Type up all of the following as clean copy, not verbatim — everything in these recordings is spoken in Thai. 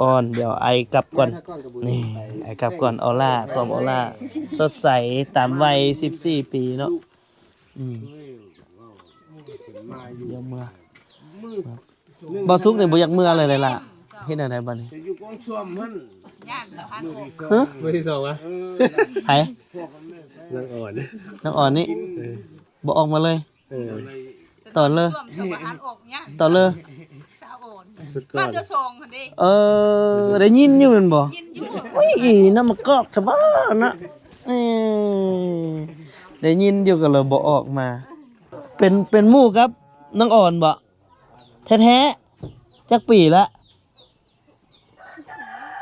อ่อนเดี๋ยวไอกลับก่อนนี่ไอกลับก่อนออร่าความออร่าสดใสตามวัย14ปีเนาะเดี๋ยวเมื่อบ่สุกนี่บ่อยากเมื่อเลยล่ะเฮ็ดอะไรบัดนี้อยู่กองช่วมมันมื้อที่2อ่ะไผนางอ่อนนี่บ่ออกมาเลยตอนเลยตอนเลยมาจะส่งดิได้ยินอยู่แม่นบ่อุ้ยน้ำมะกอกซะบ่นะได้ยินอยู่ก็เลยบ่ออกมาเป็นหมู่ครับนางอ่อนบ่แท้ๆจักปีละ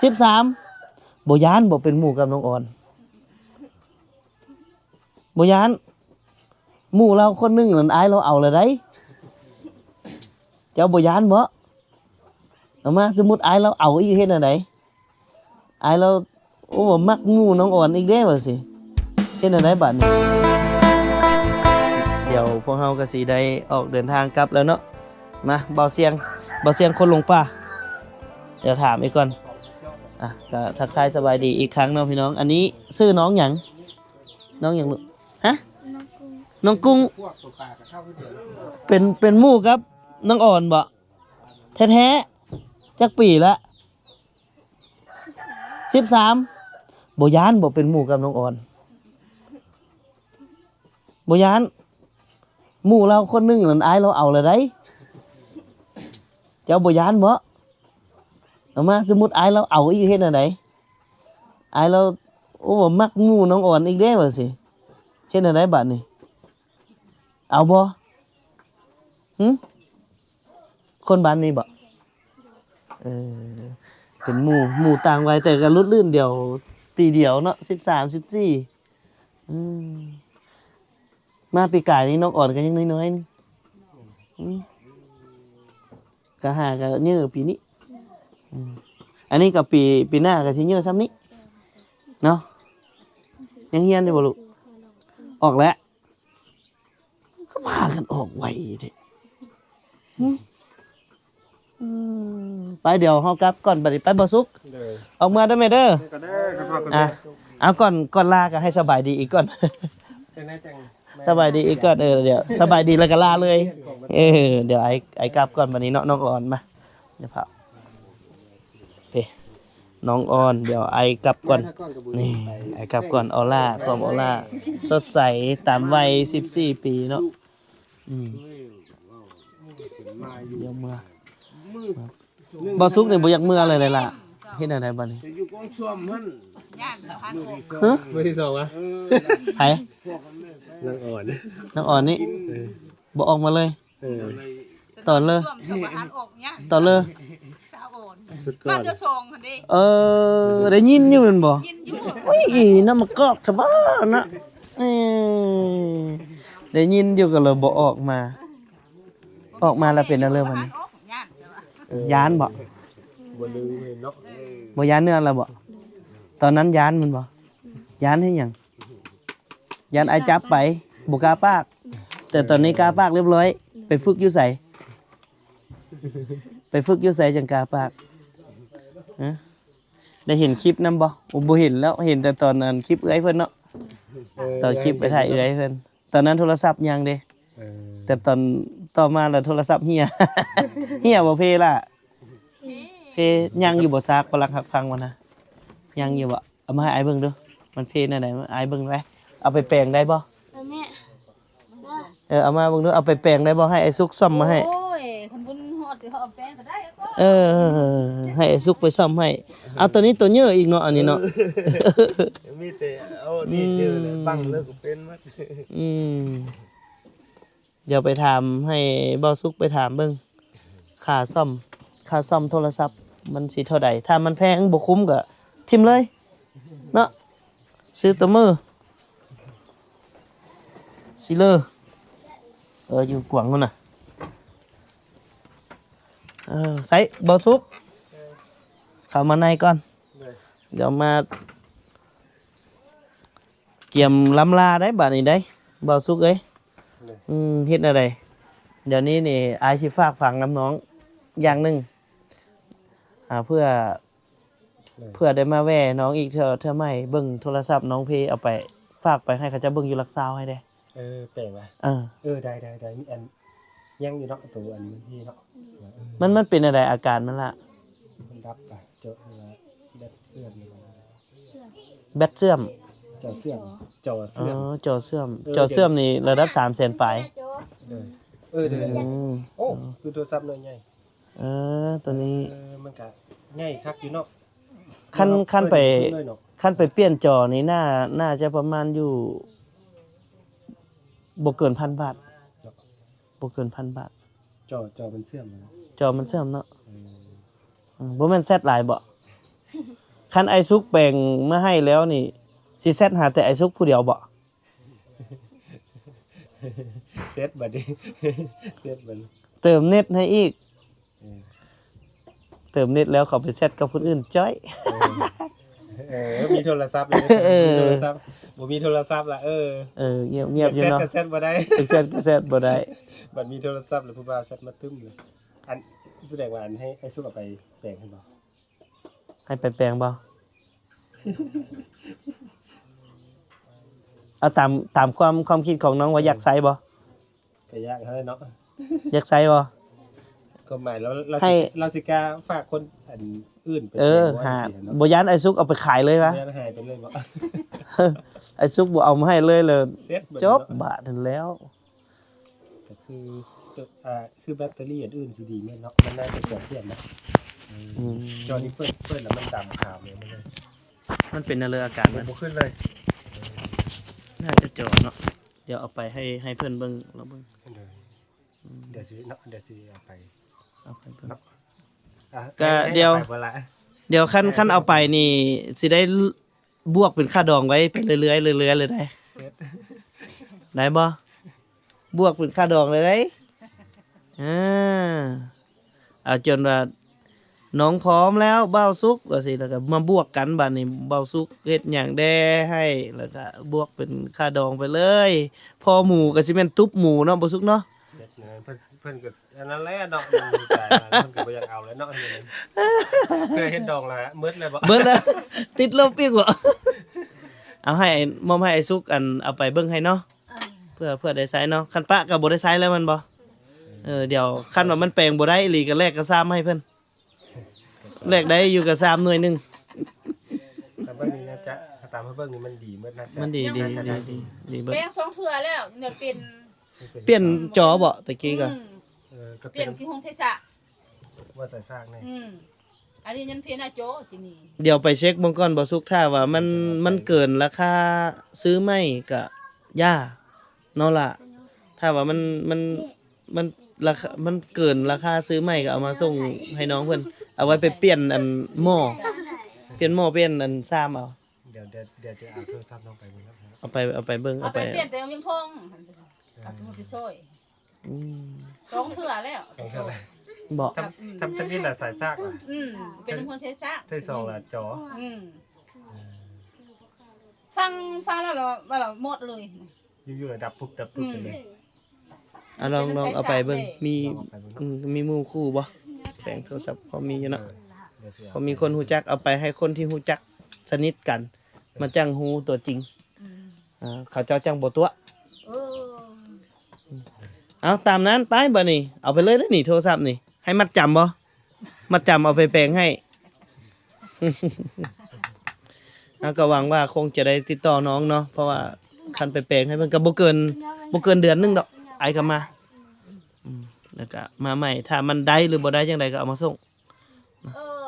13บ่ย้านบ่เป็นหมู่กับน้องอ่อนบ่ย้านหมู่เราคนนึงนั่นอายเราเอาเลยได้เจ้าบ่ย้านบ่เอามาสมมุติอายเราเอาอีกเฮ็ดอันใดอายเราโอ้บ่มักหมู่น้องอ่อนอีกเด้ว่าสิเฮ็ดอันใดบัดนี้เดี๋ยวพวกเฮาก็สิได้ออกเดินทางกลับแล้วเนาะมาเบาเสียงคนลงป่าเดี๋ยวถามอีกก่อนก็ทักทายสบายดีอีกครั้งเนาะพี่น้องอันนี้ชื่อน้องหยังน้องหยังลูกฮะน้องกุ้งเป็นหมู่ครับน้องอ่อนบ่แท้ๆจักปีละ13บ่ย้านบ่เป็นหมู่กับน้องอ่อนบ่ย้านหมู่เราคนนึงนั่นอายเราเอาเลยได้เจ้าบ่ย้านบ่เอามาสมมุติอายเราเอาอีกเฮ็ดอันใดอายเราโอ้บ่มักหมู่น้องอ่อนอีกเด้ว่าสิเฮ็ดอันใดบัดนี้เอาบ่คนบ้านนี้บ่เป็นหมู่ต่างวัยแต่ก็รุดลื่นเดียวปีเดียวเนาะ13 14มาปีกายนี้น้องอ่อนก็ยังน้อยๆนึงก็หาก็เยอะปีนี้อันนี้ก็ปีหน้าก็สิเยอะซ้ำนี้เนาะยังเฮียนอยู่บ่ลูกออกแล้วก็พากันออกไวเด้ไปเดี๋ยวเฮากลับก่อนบัดนี้ไปบ่สุกออกมาได้ไหมเด้อเอาก่อนลาก็ให้สบายดีอีกก่อนสบายดีอีกก่อนเดี๋ยวสบายดีแล้วก็ลาเลยเดี๋ยวไอ้กลับก่อนบัดนี้เนาะน้องอ่อนมาเดี๋ยวพาน้องอ่อนเดี๋ยวไอกลับก่อนนี่ไอกลับก่อนออร่าความออร่าสดใสตามวัย14ปีเนาะเดี๋ยวเมื่อบ่สุกนี่บ่อยากเมื่อเลยล่ะเฮ็ดอันใดบัดนี้อยู่กองช่วมมันมื้อที่2อ่ะไผนางอ่อนนี่บ่ออกมาเลยตอนเลยตอนเลยมาจะส่งดิได้ยินอยู่แม่นบ่อุ้ยน้ำมะกอกซะบ่นะได้ยินอยู่ก็เลยบ่ออกมาแล้วเป็นอะไรบัดนี้ย้านบ่ลืมเนาะบ่ย้านเนื้อแล้วบ่ตอนนั้นย้านมันบ่ย้านให้หยังย้านไอจับไปบ่กล้าปากแต่ตอนนี้กล้าปากเรียบร้อยไปฝึกอยู่ไสจังกล้าปากได้เห็นคลิปนำบ่บ่เห็นแล้วเห็นแต่ตอนนั้นคลิปเอื้อยเพิ่นเนาะตอนคลิปไปถ่ายเอื้อยเพิ่นตอนนั้นโทรศัพท์ยังเด้แต่ตอนต่อมาแล้วโทรศัพท์เหี่ยบ่เพล่ะเพยังอยู่บ่ซากบ่ลักฮักฟังมันนะยังอยู่บ่เอามาให้อ้ายเบิ่งดูมันเพแนวใดอ้ายเบิ่งได้เอาไปแปลงได้บ่แม่เอามาเบิ่งดูเอาไปแปลงได้บ่ให้ไอ้สุกซ่อมมาให้โอ้ยคันบุญฮอดสิเฮาเอาแปลงก็ได้ก็ให้ไอ้สุกไปซ่อมให้เอาตัวนี้ตัวเยอะอีกเนาะอันนี้เนาะมีแต่เอานี่ชื่อบังเลิกเป็นมัดเดี๋ยวไปถามให้เบาสุกไปถามเบิ่งค่าซ่อมโทรศัพท์มันสิเท่าใดถ้ามันแพงบ่คุ้มก็ทิ่มเลยเนาะซื้อตัวมือซิเลอร์อยู่กวางนู่นน่ะใส่เบาสุกเข้ามาในก่อนเดี๋ยวมาเกี่ยมล้ำลาได้บัดนี้ได้เบาสุกเอ้ยเฮ็ดอะไรเดี๋ยวนี้นี่อายสิฝากฝังน้ำน้องอย่างหนึ่งเพื่อ เพื่อได้มาแว่น้องอีกเธอใหม่เบิ่งโทรศัพท์น้องเพเอาไปฝากไปให้เขาจะเบิ่งอยู่รักษาให้ได้แปลงว่ะได้อันยังอยู่เนาะตัวอันนี้พี่เนาะมันเป็นอะไรอาการมันล่ะมันรับไปเจาะแบตเสื่อมแบตเสื่อมจอเสื่อมจอเสื่อมจอเสื่อมจอเสื่อมนี่ระดับ300,000ปลายเดี๋ยวโอ้คือโทรศัพท์น้อยใหญ่ตัวนี้มันก็ใหญ่คักอยู่เนาะขั้นไปเปลี่ยนจอนี่น่าจะประมาณอยู่บ่เกิน 1,000 บาทบ่เกิน 1,000 บาทจอมันเสื่อมเนาะจอมันเสื่อมเนาะบ่แม่นแซดหลายบ่คันไอซุกแบ่งมาให้แล้วนี่สิแซดหาแต่ไอซุกผู้เดียวบ่เซตบัดนี้เซตบัดเติมเน็ตให้อีกเติมเน็ตแล้วเขาไปแชทกับคนอื่นจ้อยมีโทรศัพท์เลยมีโทรศัพท์บ่มีโทรศัพท์ล่ะเงียบๆอยู่เนาะแชทบ่ได้แชทบ่ได้บัดมีโทรศัพท์แล้วผู้บ่าวแชทมาตึ้มเลยอันแสดงว่าอันให้ซุกเอาไปแปลงให้บ่ให้ไปแปลงบ่เอาตามความคิดของน้องว่าอยากใช้บ่ก็ยากเท่านั้นเนาะอยากใช้บ่ก็หมายแล้วเราสิกาฝากคนอันอื่นไปหาบ่ย้านไอ้ซุกเอาไปขายเลยวะย้านหายไปเลยบ่ไอ้ซุกบ่เอามาให้เลยจบบาทถึงแล้วก็คือแบตเตอรี่อันอื่นสิดีแม่เนาะมันน่าจะเกิดเทียบนะจอนี้เปิดแล้วมันดำขาวเลยมันเป็นอะไรอาการมันบ่ขึ้นเลยน่าจะจอเนาะเดี๋ยวเอาไปให้เพิ่นเบิ่งแล้วเบิ่งเดี๋ยวสิเอาไปเบิ่งก็เดี๋ยวคันเอาไปนี่สิได้บวกเป็นค่าดองไว้เป็นเรื่อยๆเลยได้ได้บ่บวกเป็นค่าดองเลยได้เอาจนว่าน้องพร้อมแล้วเบ้าซุกว่าสิแล้วก็มาบวกกันบัดนี้เบ้าซุกเฮ็ดหยังแด่ให้แล้วก็บวกเป็นค่าดองไปเลยพอหมูก็สิแม่นตุ๊บหมูเนาะบ่ซุกเนาะเพิ่นก็อันนั้นแหละดอกจ่ายเพิ่นก็บ่อยากเอาแล้วเนาะเคยเฮ็ดดองแล้วหมดเลยบ่เบิดแล้วติดลบอีกบ่เอาให้มอมให้ไอ้ซุกอันเอาไปเบิ่งให้เนาะเพื่อได้ใช้เนาะคันปะก็บ่ได้ใช้แล้วมันบ่เดี๋ยวคันว่ามันแปลงบ่ได้อีหลีก็แลกกระซ้ำให้เพิ่นแลกได้อยู่กับ3หน่วยนึงแต่เบิ่งนี่นะจ๊ะตามเบิ่งนี่มันดีหมดนะจ๊ะมันดีเบิดแปลง2เทื่อแล้วเนี่ยเปลี่ยนจอบ่ตะกี้ก็เปลี่ยนที่ห้องใช้ซะว่าใส่ซากนี่อันนี้ยังเพียนหน้าโจทีนี้เดี๋ยวไปเช็คเบิ่งก่อนบ่สุกถ้าว่ามันเกินราคาซื้อไม่ก็ย่าเนาะล่ะถ้าว่ามันราคามันเกินราคาซื้อไม่ก็เอามาส่งให้น้องเพิ่นเอาไว้ไปเปลี่ยนอันหม้อเปลี่ยนหม้อเปลี่ยนอันซ้ำเอาเดี๋ยวจะเอาโทรศัพท์น้องไปเบิ่งครับเอาไปเบิ่งเอาไปเปลี่ยนแต่ยังพงเอาไปซอย2เทื่อแล้วบ่ทำนี่น่ะสายซากอ่ะเป็นคนใช้ซากที่2ล่ะจอฟังแล้วว่าเราหมดเลยอยู่ๆดับปุ๊บเลยลองเอาไปเบิ่งมีหมู่คู่บ่แปลงโทรศัพท์พอมีอยู่เนาะพอมีคนฮู้จักเอาไปให้คนที่ฮู้จักสนิทกันมาจังฮู้ตัวจริงเขาเจ้าจังบ่ตัวเอาตามนั้นไปบัดนี้เอาไปเลยเด้อนี่โทรศัพท์นี่ให้มัดจำบ่มัดจำเอาไปแปลงให้ก็หวังว่าคงจะได้ติดต่อน้องเนาะเพราะว่าคันไปแปลงให้มันก็บ่เกินเดือนนึงดอกไอ้ก็มาแล้วก็มาใหม่ถ้ามันได้หรือบ่ได้จังไดก็เอามาส่ง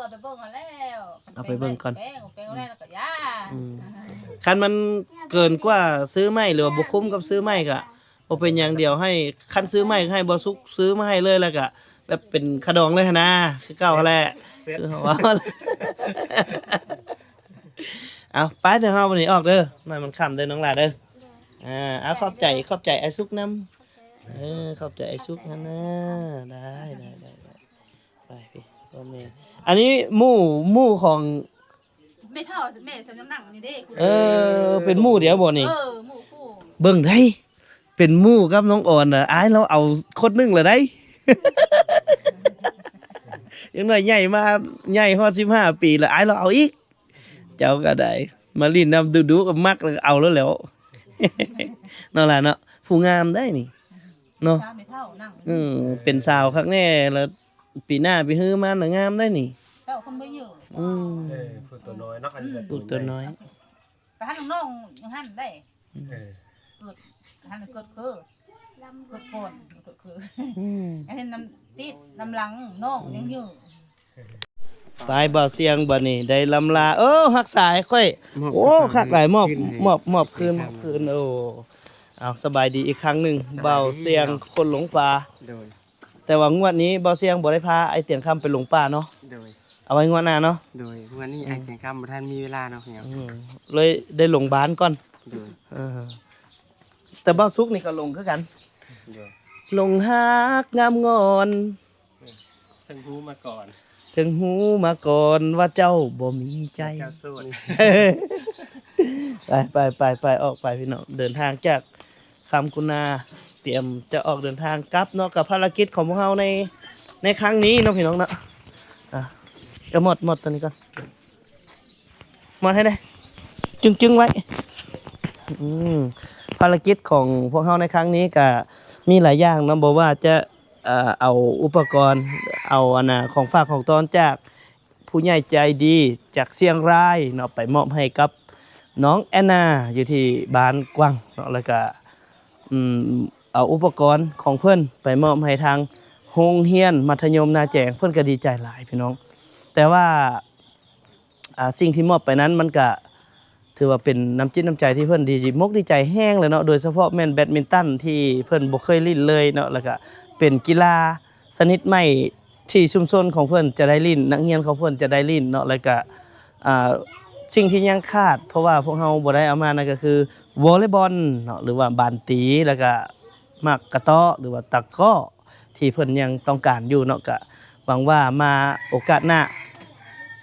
ไปเบิ่งกันแล้วเอาไปเบิ่งก่อนแปลงแล้วก็ย่าคันมันเกินกว่าซื้อไม้หรือว่าบ่คุ้มกับซื้อไม้ก็บ่เป็นหยังเดียวให้คันซื้อไม้ให้บ่สุกซื้อมาให้เลยแล้วก็แบบเป็นขะดองเลยหั่นนะคือเก่าแหละคือว่าเอาไปเด้อเฮาวันนี้ออกเด้อมันค่ำเด้อน้องหลาเด้อเอาขอบใจไอ้ซุกนำขอบใจไอ้ซุกนั่นนะได้ไปพี่พ่อแม่อันนี้หมู่ของไม่เท่าแม่สำน้ำหนักนี่เด้เป็นหมู่เดียวบ่นี่หมู่คู่เบิ่งได้เป็นหมู่กับน้องอ่อนน่ะอ้ายเราเอาคนนึงละได้ยังน้อยใหญ่มาใหญ่ฮอด15 ปีแล้วอ้ายเราเอาอีก เจ้าก็ได้มาลิ้นน้ำดุๆก็มักแล้วก็เอาแล้วแหล้ว นั่นล่ะเนาะผู้งามได้นี่เนาะ ชาไม่เท่านั่ง เป็นสาวคักแน่แล้วปีหน้าไปฮื้อมาน่ะงามได้นี่ เท่าคนไม่เยอะ พูดตัวน้อยเนาะอันนี้ พูดตัวน้อย ไปหันน้องยังหันได้ เออ เกิดหันเกิดคือเกิดก่อนเกิดคือ อืม อันนี้น้ำติดน้ำหลังน้องยังเยอะ ตายบ่าวเสียงบัดนี้ได้ลำลาหักสายค่อยโอ้คักหลายมอบคืนโอ้เอาสบายดีอีกครั้งหนึงบ่าวเสียงคนหลงป่า โดย แต่ว่างวดนี้บ่าวเสียงบ่ได้พาไอ้เตียงคำไปหลงป่าเนาะ โดย เอาไว้งวดหน้าเนาะ โดยวันนี้ไอ้เสียงคำบ่ทันมีเวลาเนาะครับ เลยได้หลงบ้านก่อน โดย เออแต่บ่าวซุกนี่ก็หลงคือกัน โดย หลงฮักงามงอน ทั้งรู้มาก่อน ถึงหูมาก่อนว่าเจ้าบ่มีใจ เจ้าโสด ไปออกไปพี่น้องเดินทางจากคำกุณาเตรียมจะออกเดินทางกลับเนาะกับภารกิจของพวกเราในครั้งนี้เนาะพี่น้องเนาะจะหมดตัวนี้ก่อนหมดให้ได้จึงไว้ภารกิจของพวกเราในครั้งนี้ก็มีหลายอย่างเนาะบอกว่าจะเอาอุปกรณ์เอาของฝากของตอนจากผู้ใหญ่ใจดีจากเชียงรายเนาะไปมอบให้กับน้องแอนนาอยู่ที่บ้านกวางเนาะแล้วก็เอาอุปกรณ์ของเพื่อนไปมอบให้ทางโรงเรียนมัธยมนาแจงเพื่อนก็ดีใจหลายพี่น้องแต่ว่าสิ่งที่มอบไปนั้นมันก็ถือว่าเป็นน้ำจิตน้ำใจที่เพื่อนดีใจแห้งเลยเนาะโดยเฉพาะแม่นแบดมินตันที่เพื่อนบ่เคยเล่นเลยเนาะแล้วก็เป็นกีฬาชนิดใหม่ที่ชุมชนของเพื่อนจะได้เล่นนักเรียนของเพื่อนจะได้เล่นเนาะแล้วก็สิ่งที่ยังขาดเพราะว่าพวกเราบ่ได้เอามานั่นก็คือวอลเลย์บอลเนาะหรือว่าบานตีแล้วก็หมากกระเตาะหรือว่าตะกร้อที่เพิ่นยังต้องการอยู่เนาะก็หวังว่ามาโอกาสหน้า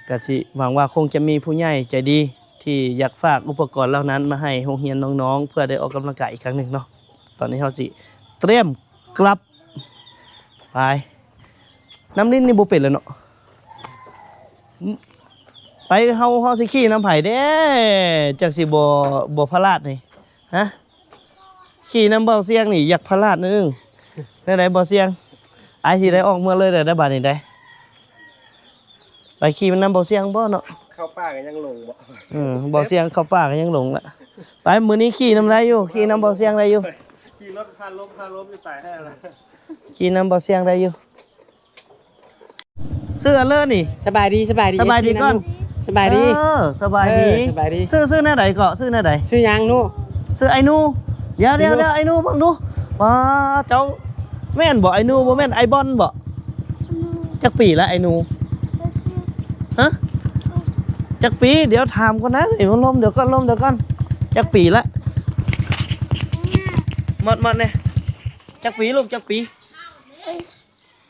ก็สิหวังว่าคงจะมีผู้ใหญ่ใจดีที่อยากฝากอุปกรณ์เหล่านั้นมาให้โรงเรียนน้องๆเพื่อได้ออกกำลังกายอีกครั้งหนึงเนาะตอนนี้เฮาสิเตรียมกลับไปน้ำลิ้นนี่บ่เป็นแล้วเนาะไปเฮาสิขี่น้ำไผเด้จักสิบ่พลาดนี่ฮะขี่น้ำเบาเสียงนี่อยากพลาดนิดนึงได้เบาเสียงอายสิได้ออกเมื่อเลยได้บัดนี้ได้ไปขี่มันน้ำเบาเสียงบ่เนาะ เข้าป่ากันยังหลงบ่ เบาเสียงเข้าป่าก็ยังหลงละไปมื้อนี้ขี่น้ำได้อยู่ขี่น้ำเบาเสียงได้อยู่ ขี่รถพาล้มอยู่ตายแท้ละ ขี่น้ำเบาเสียงได้อยู่เสื้อเลอะนี่ สบายดีก่อนสบายดี สบายดี สบายดี ซื้อหน้าใดเกาะซื้อหน้าใด ชื่อหยังนู ซื้อไอ้นูเดี๋ยวไอ้นูบังดูว้าเจ้าแม่นบ่ไอ้นูบ่แม่นไอ้บอลบ่จักปีละไอ้นูฮะจักปีเดี๋ยวถามก่อนนะเดี๋ยวลมเดี๋ยวก่อนจักปีละหมดเนี่ยจักปีลูกจักปี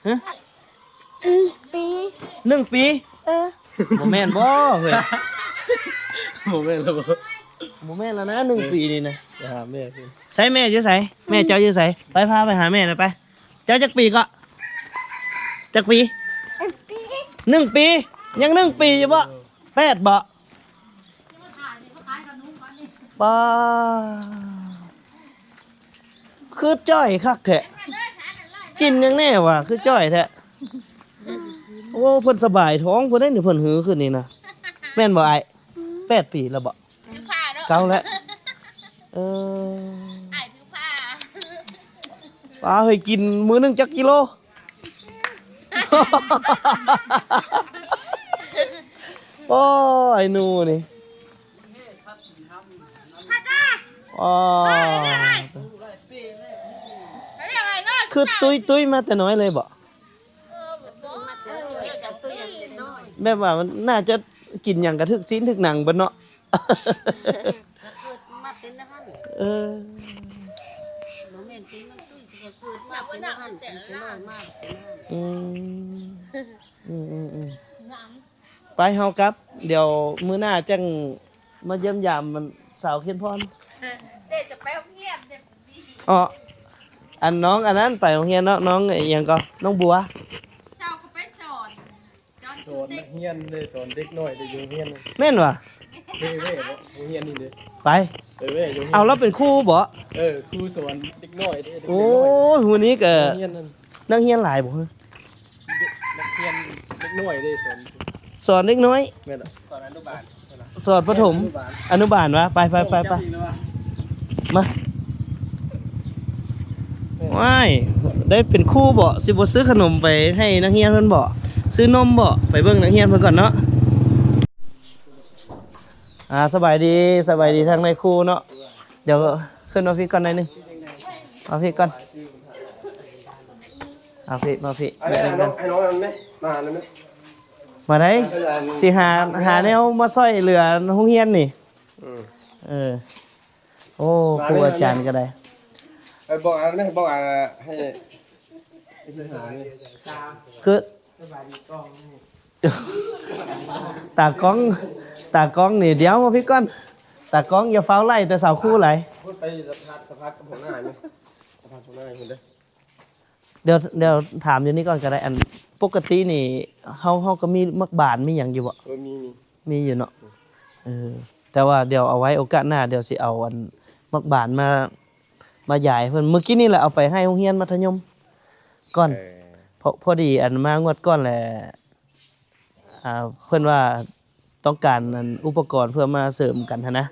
ฮะ1 ปีบ่แม่นบ่เฮ้ย บ่แม่นแล้วบ่ บ่แม่นแล้วนะ1 ปีนี่นะ จะหาแม่สิ ใส่แม่อยู่ไสแม่เจ้าอยู่ไสไปพาไปหาแม่หน่อยไปเจ้าจักปีก็จักปี1 ปียัง1 ปีอยู่บ่8บ่ป้าคือจ้อยคักแท้กินยังแน่ว่ะคือจ้อยแท้โอ้เพิ่นสบายท้องเพิ่นได้นี่เพิ่นหือขึ้นนี่นะแม่นบ่อ้าย8 ปีแล้วบ่ ถือผ้าเนาะ เก่าแล้วไอ้ถือผ้า ป้าเฮ้ยกินมื้อหนึงจักกิโล โอ้ไอ้หนูนี่อ๋อคือตุ้ยมาแต่น้อยเลยบ่แบบว่ามันน่าจะกินหยังกระทึกซีนทึกหนังบ่เนาะ มาเป็นนะท่าน เออ โมเมนต์ที่มันตุ้ยก็เกิดมาเป็นนะท่านเป็นน้อยมากเป็นนะ อืมไปเฮากลับ เดี๋ยวมื้อหน้าจังมาเยี่ยมยามมันสาวเขียนพร เด็กจะไปโรงเรียนเนี่ยดี อ๋ออันน้องอันนั้นไปโรงเรียนเนาะน้องไอ้หยังก็น้องบัว เช้าก็ไปสอน สอนนักเรียนได้สอนเด็กน้อยได้อยู่เรียน แม่นว่ะ เว้ยบ่เรียนนี่เด้ ไป เว้ยอยู่ เอาแล้วเป็นครูบ่ ครูสอนเด็กน้อยเด้ โอ้ยวันนี้ก็ เรียนนั่น นักเรียนหลายบ่ฮะ นักเรียนเด็กน้อยได้สอน สอนเด็กน้อย แม่นสอนอนุบาล สอนประถมอนุบาลวะไปมาว้ายได้เป็นครูบ่สิบ่ซื้อขนมไปให้นักเรียนเพิ่นบ่ซื้อนมบ่ไปเบิ่งนักเรียนเพิ่นก่อนเนาะสบายดีทางในครูเนาะเดี๋ยวขึ้นมาพี่ก่อนหน่อยหนึงมาพี่ก่อนมาพี่แม่นึงกัน ให้น้องมันไหมมาแล้วไหม มาได้สิหาแนวมาซอยเหลือโรงเรียนนี่โอ้ครูอาจารย์ก็ได้ บอกอะไรไหมบอกอะไรให้หานี่ คือตากล้องนี่เดี๋ยวมาพี่ก้อนตากล้องอย่าเฝ้าไล่แต่สาวคู่ไหล พูดไปสะพัดกับผมหน้าไหมสะพัดผมหน้าคุณเด้ เดี๋ยวถามอยู่นี่ก่อนก็ได้อันปกตินี่เฮาก็มีมักบานมีหยังอยู่บ่ มีอยู่เนาะแต่ว่าเดี๋ยวเอาไว้โอกาสหน้าเดี๋ยวสิเอาอันมักบานมาย้ายเพิ่นเมื่อกี้นี่แหละเอาไปให้โรงเรียนมัธยมก่อนพอดีอันมางวดก่อนแหละเพิ่นว่าต้องการอันอุปกรณ์เพื่อมาเสริมกันหั้นนะ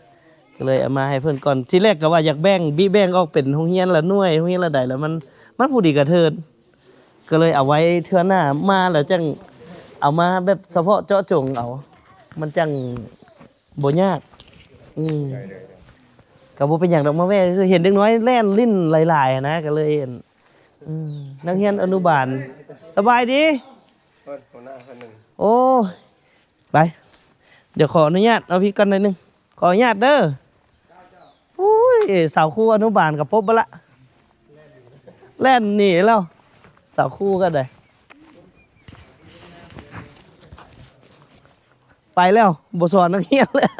ก็เลยเอามาให้เพิ่นก่อนที่แรกก็ว่าอยากแบ่งออกเป็นโรงเรียนละหน่วยโรงเรียนละใดแล้วมันผู้ดีกระเทินก็เลยเอาไว้เทื่อหน้ามาแล้วจังเอามาแบบเฉพาะเจาะจงเอามันจังบ่ยากก็บ่เป็นหยังดอกมาแว่คือเห็นเด็กน้อยแล่นลิ้นหลายๆนะก็เลยนักเรียนอนุบาลสบายดีโอ้ไปเดี๋ยวขออนุญาตเอาพี่กันหน่อยนึงขออนุญาตเด้อโอ้ยสาวคู่อนุบาลกับพบบ่ละแล่นหนีแล้วสาวคู่ก็ได้ไปแล้วบ่สอนนักเรียนแล้ว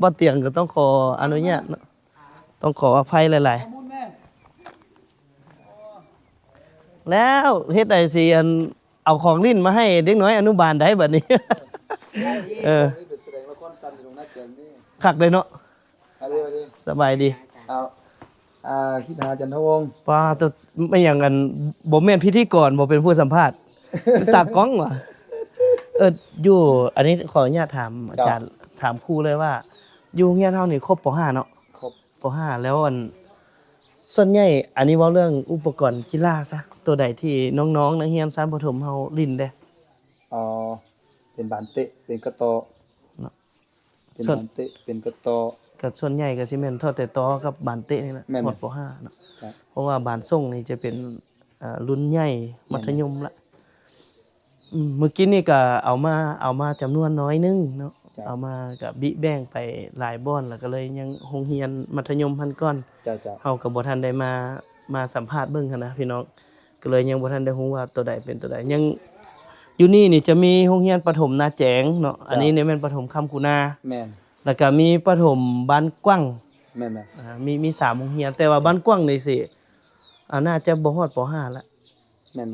บ่เตียงก็ต้องขออนุญาตเนาะต้องขออภัยหลายๆแล้วเฮ็ดได้สิอันเอาของลิ้นมาให้เด็กน้อยอนุบาลได้บัดนี้แสดงละครสั้นอยู่ตรงหน้าเจนนี่ คักเลยเนาะ อะไร สบายดี เอาคิดหาจันทวงศ์ ป้าแต่ไม่อย่างกันบ่แม่นพิธีกรบ่เป็นผู้สัมภาษณ์เป็นตากล้องว่ะอยู่อันนี้ขออนุญาตถามอาจารย์ถามครูเลยว่าอยู่โรงเรียนเฮานี่ครบป .5 เนาะ ครบ ป .5 แล้วส่วนใหญ่อันนี้เว้าเรื่องอุปกรณ์กีฬาซะตัวใดที่น้องๆนักเรียนชั้นประถมเฮาลิ้นเด้ อ๋อเป็นบานเตะเป็นกระตอ เนาะ เป็นบานเตะเป็นกระตอ ก็ส่วนใหญ่ก็สิแม่นทอดแต่ตอกับบานเตะนี่แหละ แม่น ฮอดป .5 เนาะ ครับ เพราะว่าบานส่งนี่จะเป็นรุ่นใหญ่มัธยมละเมื่อกี้นี่ก็เอามาจำนวนน้อยนึงเนาะเอามากับบิแบ่งไปหลายบ่อนแล้วก็เลยยังโรงเรียนมัธยมพันก่อน จ้า เฮาก็บ่ทันได้มาสัมภาษณ์เบิ่งหั้นนะพี่น้องก็เลยยังบ่ทันได้ฮู้ว่าตัวใดเป็นตัวใดยังอยู่นี่จะมีโรงเรียนประถมนาแจงเนาะอันนี้เนี่ยแม่นประถมคำกูนา แม่น แล้วก็มีประถมบ้านกว้าง แม่น มี3โรงเรียนแต่ว่าบ้านกว้างนี่สิน่าจะบ่ฮอดป .5 ละ แม่น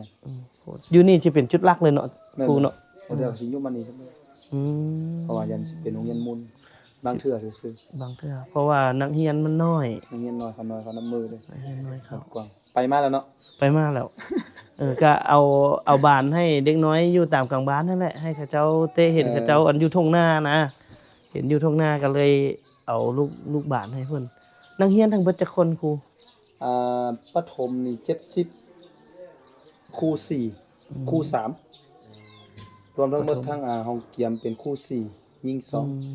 อยู่นี่สิเป็นจุดหลักเลยเนาะครูเนาะ เดี๋ยวสิอยู่มันนี่ซั่นเพราะว่ายันสิเป็นโรงเรียนมุนบางเทื่อซื่อบ างเทื่อเพราะว่านักเรียนมันน้อย ๆโรงเรียนน้อยเขาน้ำมือเลย นักเรียนน้อยครับ กว้างไปมาแล้วเนาะ ไปมาแล้ว ก็เอาบานให้เด็กน้อยอยู่ตามกลางบ้านนั่นแหละให้เขาเจ้าเตะเห็นเขาเจ้าอันอยู่ทุ่งนานะเห็นอยู่ทุ่งนาก็เลยเอาลูกบานให้เพิ่นนักเรียนทั้งเบิดจักคนครู ประถมนี่70ครู4ครู3รวมทั้งหมดทั้งห้องเกียมเป็นครู4ยิง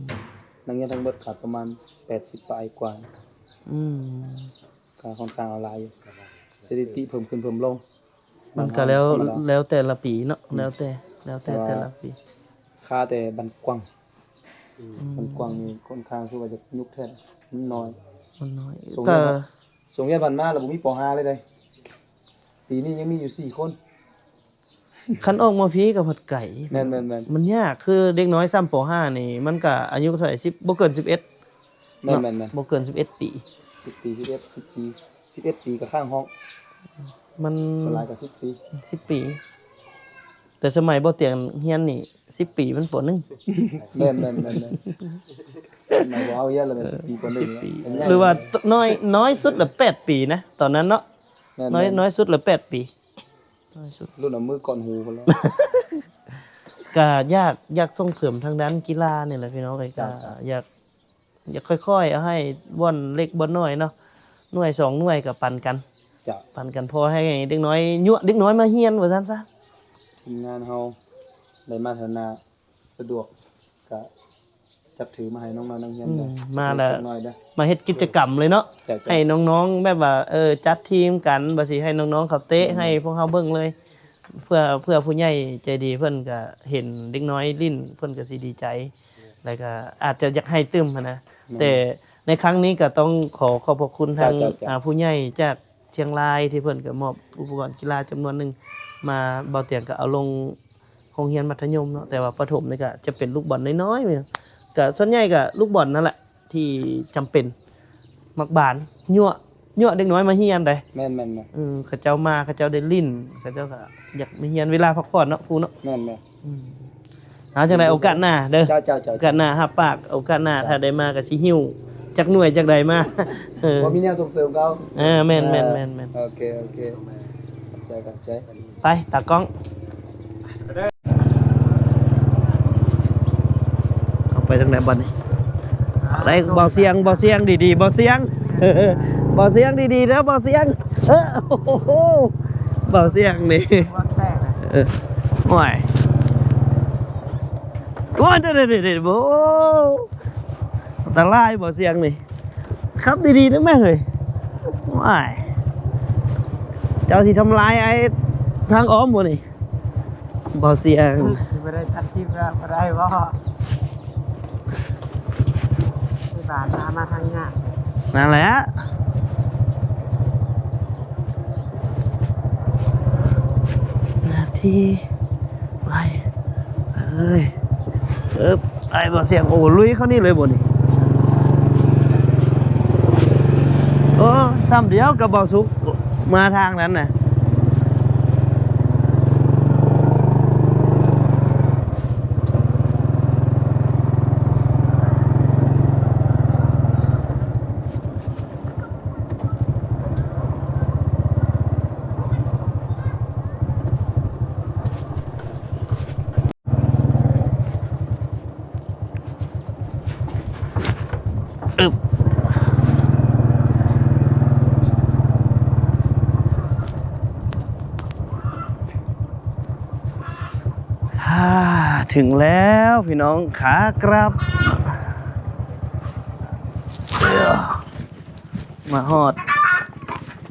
2นักเรียนทั้งหมดขาดประมาณ80ปลายกว่า ก็ค่อนข้างเอาหลายอยู่สถิติเพิ่มขึ้นเพิ่มลง มันก็แล้วแต่ละปีเนาะแล้วแต่แต่ละปี ค่าแต่บันกว้างนี่ค่อนข้างคือว่าจะยุคแท้มันน้อย มันน้อย ส่งเรียนวันมาแล้วบ่มีป .5 เลยเด้ปีนี้ยังมีอยู่4คน คันออกมาพีกับผัดไก่ แม่น มันยากคือเด็กน้อยซ้ำป .5 นี่มันก็อายุเท่าไหร่10บ่เกิน11 แม่น บ่เกิน11 ปี 10ปี11ปีก็ข้างห้อง มัน สลายก็10ปี 10 ปี แต่สมัยบ่เตียงเฮียนนี่10 ปีมันปหนึง แม่นๆๆมาว้าวเยอะเลย10 ปีกว่านึง 10 ปีหรือว่าน้อยสุดละ8 ปีนะตอนนั้นเนาะน้อยสุดละ8 ปีน้อยสุด รุ่นเอามือก่อนหูพุ่นแล้ว ก็อยากส่งเสริมทางด้านกีฬานี่แหละพี่น้องก็อยากค่อยๆเอาให้บ่อนเล็กบ่อนน้อยเนาะหน่วย2หน่วยก็ปันกัน จะ ปันกันพอให้เด็กน้อยยั่วเด็กน้อยมาเฮียนว่าซั่นซะ ทีมงานเฮาได้มาพัฒนาสะดวกก็จับถือมาให้น้องๆนักเรียนได้ มาแล้ว น้อยเด้อ มาเฮ็ดกิจกรรมเลยเนาะ จ้ะ ให้น้องๆแบบว่าจัดทีมกันบ่สิให้น้องๆเขาเตะให้พวกเฮาเบิ่งเลย เพื่อผู้ใหญ่ใจดีเพิ่นก็เห็นเด็กน้อยลิ้นเพิ่นก็สิดีใจแล้วก็อาจจะอยากให้ตึมหั้นนะแต่ในครั้งนี้ก็ต้องขอขอบพระคุณทางผู้ใหญ่จากเชียงรายที่เพิ่นก็มอบอุปกรณ์กีฬาจำนวนหนึงมาเบาเตียงก็เอาลงโรงเรียนมัธยมเนาะแต่ว่าประถมนี่ก็จะเป็นลูกบอลน้อยๆก็ส่วนใหญ่ก็ลูกบอลนั่นแหละที่จำเป็นมักบานยั่วเด็กน้อยมาเฮียนได้ แม่นๆ เขาเจ้ามาเขาเจ้าได้ลิ้นเขาเจ้าก็อยากมาเฮียนเวลาพักผ่อนเนาะครูเนาะ ๆแม่น เอาจังไดโอกาสหน้าเด้อ ๆเจ้า โอกาสหน้ารับปากโอกาสหน้าถ้าได้มาก็สิหิ้วจักหน่วยจักใดมา บ่มีแนวส่งเสริมเขา แม่น โอเคขอบใจ ไปตากล้องเอาไปทางไหนบ่นี่ได้เบาเสียงดีๆเบาเสียงเบาเสียงดีๆเด้อเบาเสียงโอ้โหเบาเสียงนี่โอ้ยโอ้ยเดี๋ยวโอ้อันตรายเบาเสียงนี่ขับดีๆนะแม่เฮ้ยว้ายเจ้าสิทำลายไอ้ทางอ้อมบ่นี่เบาเสียง ไม่ได้ทัดทิพย์แล้วไม่ได้ว่าที่บ้านมาทางงาน นั่นแหละนาทีไปเอ้ยไอ้บ่เสียงโอ้ลุยเขานี่เลยบ่นี่โอ้ซ้ำเดียวกับเบาสุกมาทางนั้นน่ะถึงแล้วพี่น้องขากลับมาฮอด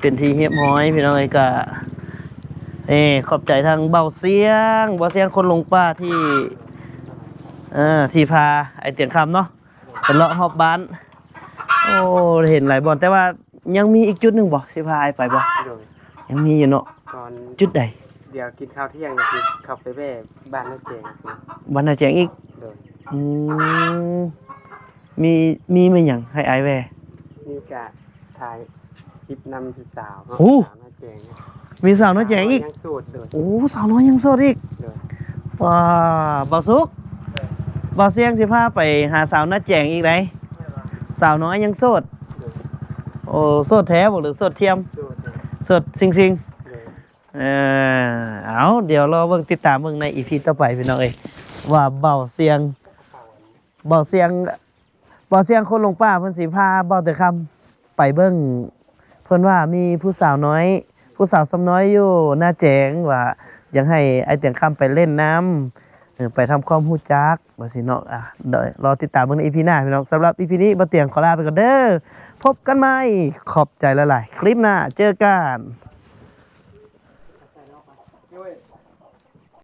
เป็นที่เฮียบห้อยพี่น้องไอ้กะขอบใจทางเบาเสียงคนลงป้าที่พาไอ้เตียงคำเนาะเป็นเลาะฮอบบ้านโอ้เห็นหลายบอลแต่ว่ายังมีอีกจุดหนึ่งบ่สิพาไปบ่ยังมีอยู่เนาะ ก่อน จุดใด เดี๋ยวกินข้าวเที่ยงก็คือขับไปแว่บ้านน้าเจงคือ วันน่าแจงอีก โดย มีไม่หยังให้ไอแว นี่กะถ่ายคลิปนำสาวเนาะ โอ้ สาวน้าเจง มีสาวน้อยแจงอีก ยังสูตรโดย โอ้สาวน้อยยังโสดอีก โดย ว้าบ่สุกบ่เสียงสิพาไปหาสาวน้าแจงอีกไดสาวน้อยยังโสดโอ้โสดแท้บ่หรือโสดเทียม สูตรโดย โสดจริง โดย ๆเอาเดี๋ยวรอเบิ่งติดตามเบิ่งใน EP ต่อไปพี่น้องเอ้ยว่าเบาเสียงคนลงป้าเพิ่นสิพาเบาแต่คำไปเบิ่งเพิ่นว่ามีผู้สาวซ้ำน้อยอยู่หน้าแจงว่าอยากให้ไอ้เตียงคำไปเล่นน้ำไปทำความรู้จักว่าสิเนาะเดี๋ยวรอติดตามเบิ่งใน EP หน้าพี่น้องสำหรับ EP นี้บ่เตียงขอลาไปก่อนเด้อพบกันใหม่ขอบใจหลายๆคลิปหน้าเจอกัน